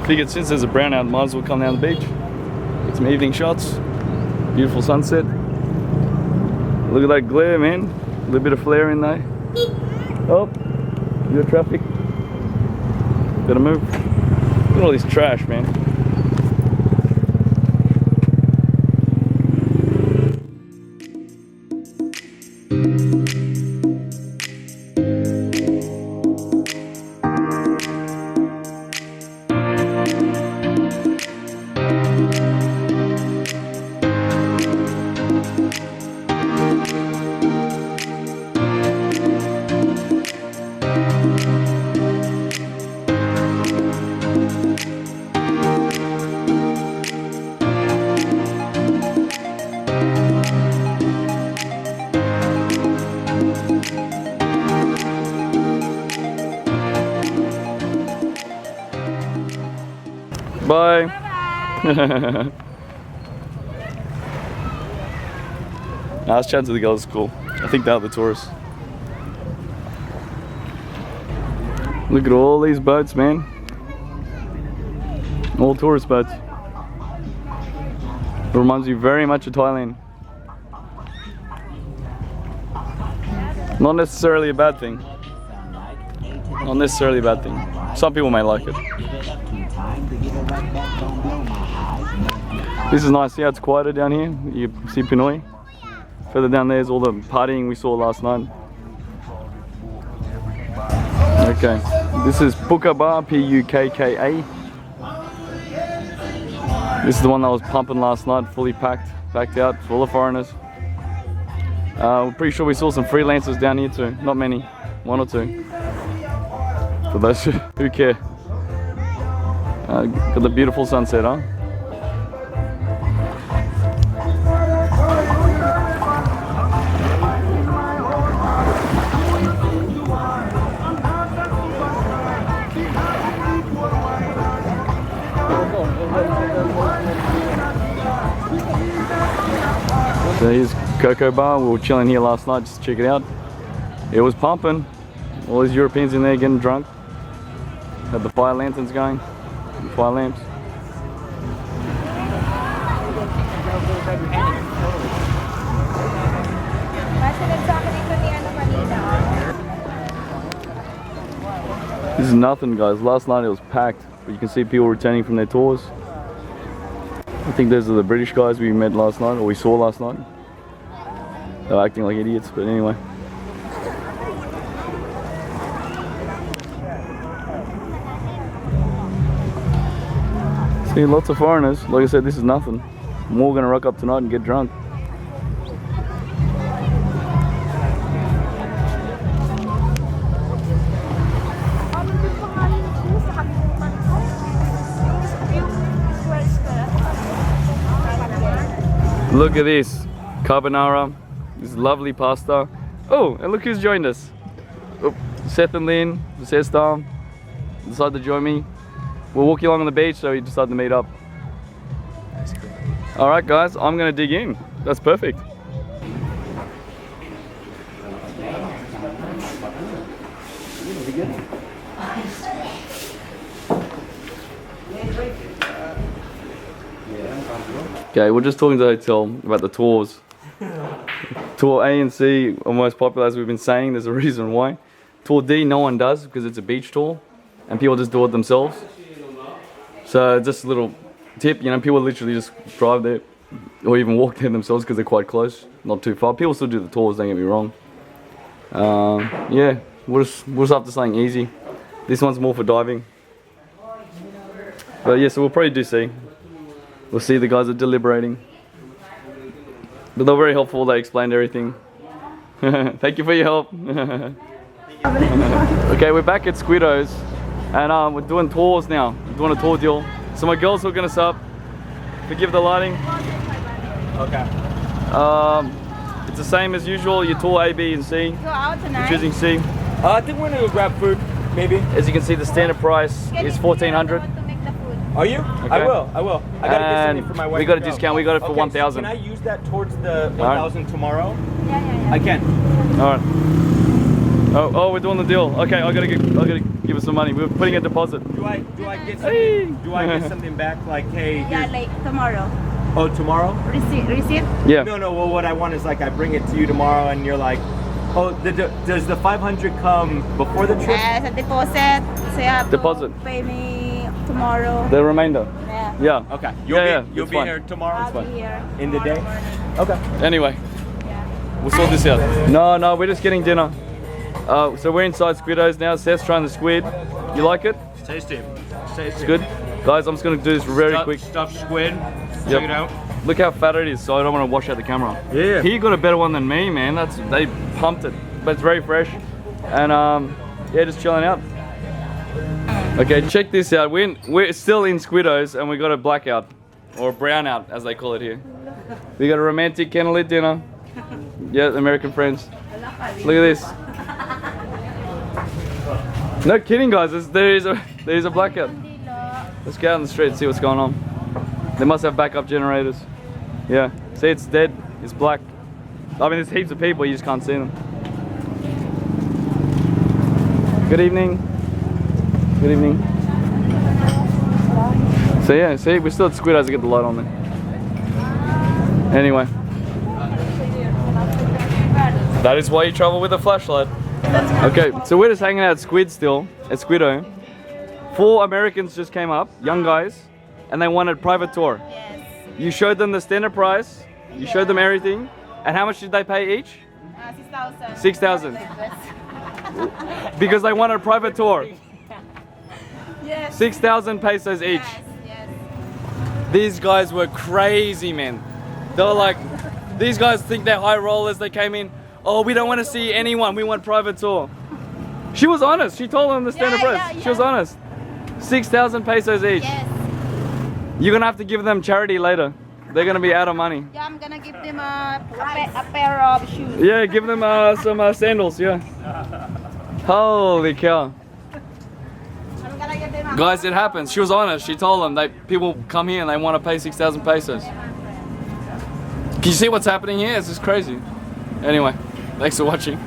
Figured since there's a brown out, might as well come down the beach. Get some evening shots. Beautiful sunset. Look at that glare, man. A little bit of flare in there. Oh, bit of traffic. Gotta move. Look at all this trash, man. Bye. I was chatting to the girls at school. I think they're the tourists. Look at all these boats, man. All tourist boats. It reminds me very much of Thailand. Not necessarily a bad thing. Not necessarily a bad thing. Some people may like it. This is nice. See how it's quieter down here? You see Pinoy. Further down there is all the partying we saw last night. Okay, this is Pukka Bar, P-U-K-K-A. This is the one that was pumping last night, fully packed out, full of foreigners. We're pretty sure we saw some freelancers down here too. Not many, one or two. For those who care. Got the beautiful sunset, huh? So here's Cocoa Bar. We were chilling here last night just to check it out. It was pumping. All these Europeans in there getting drunk. Had the fire lanterns going, fire lamps. This is nothing, guys. Last night it was packed, but you can see people returning from their tours. I think those are the British guys we met last night, or we saw last night. They're acting like idiots, but anyway. See, lots of foreigners. Like I said, this is nothing. More gonna rock up tonight and get drunk. Look at this carbonara, this lovely pasta. Oh, and look who's joined us. Oh, Seth and Lynn, the sister, decided to join me. We're walking along on the beach, so we decided to meet up. All right, guys, I'm gonna dig in. That's perfect. Okay, we're just talking to the hotel about the tours. Tour A and C are most popular, as we've been saying. There's a reason why. Tour D, no one does because it's a beach tour and people just do it themselves. So just a little tip, you know, people literally just drive there or even walk there themselves because they're quite close, not too far. People still do the tours, don't get me wrong. Yeah, we're just after something easy. This one's more for diving. But yeah, so we'll probably do C. We'll see, the guys are deliberating. But they're very helpful, they explained everything. Thank you for your help. Okay, we're back at Squidos and we're doing tours now. We're doing a tour deal. So my girls hooking us up. Forgive the lighting. Okay. It's the same as usual, your tour A, B and C. Go out tonight. You're choosing C. I think we're gonna go grab food, maybe. As you can see, the standard price is $1,400. Are you? Okay. I will. I gotta get something for my wife. We got a discount, we got it for 1,000. So can I use that towards the 1,000 tomorrow? Yeah. I can. Alright. Oh, we're doing the deal. Okay, I gotta give us some money. We're putting a deposit. Do I get Hey. something? Do I get something back? Like, hey, Yeah, here's, like tomorrow. oh, tomorrow? Receipt? Yeah. No. Well, what I want is like I bring it to you tomorrow, and you're like, oh, does the 500 come before the trip? As a deposit. So you have Deposit. to pay me tomorrow. The remainder. Yeah. Yeah. Okay. Yeah, You'll it's be fine. here tomorrow. I'll be here. In the tomorrow day? morning. Okay. Anyway, Yeah. we'll sort this out. No, we're just getting dinner. So we're inside Squidos now. Seth's trying the squid. You like it? Tasty. It's good. Guys, I'm just gonna do this very quick. Stuffed squid. Yep. Check it out. Look how fat it is, so I don't want to wash out the camera. Yeah. He got a better one than me, man. They pumped it, but it's very fresh. And yeah, just chilling out. Okay, check this out. We're still in Squidos and we got a blackout, or a brownout as they call it here. We got a romantic candlelit dinner. Yeah, American friends. Look at this. No kidding, guys. There is a blackout. Let's go out on the street and see what's going on. They must have backup generators. Yeah. See, it's dead. It's black. I mean, there's heaps of people. You just can't see them. Good evening. Good evening. So yeah, see, we're still at Squidos to get the light on there. Anyway. That is why you travel with a flashlight. Okay, so we're just hanging out at Squid still, at Squido. 4 Americans just came up, young guys, and they wanted private tour. Yes. You showed them the standard price, you showed them everything, and how much did they pay each? 6,000. 6,000. Because they wanted a private tour. Yes. 6,000 pesos each. Yes. These guys were crazy, man. They were like, these guys think they're high rollers. They came in, oh, we don't want to see anyone. We want private tour. She was honest. She told them the standard price. She was honest. 6,000 pesos each. Yes. You're going to have to give them charity later. They're going to be out of money. Yeah, I'm gonna give them a pair of shoes. Yeah, give them some sandals, yeah. Holy cow. I'm gonna give them a Guys, it happens. She was honest. She told them that people come here and they want to pay 6,000 pesos. Can you see what's happening here? It's just crazy. Anyway, thanks for watching.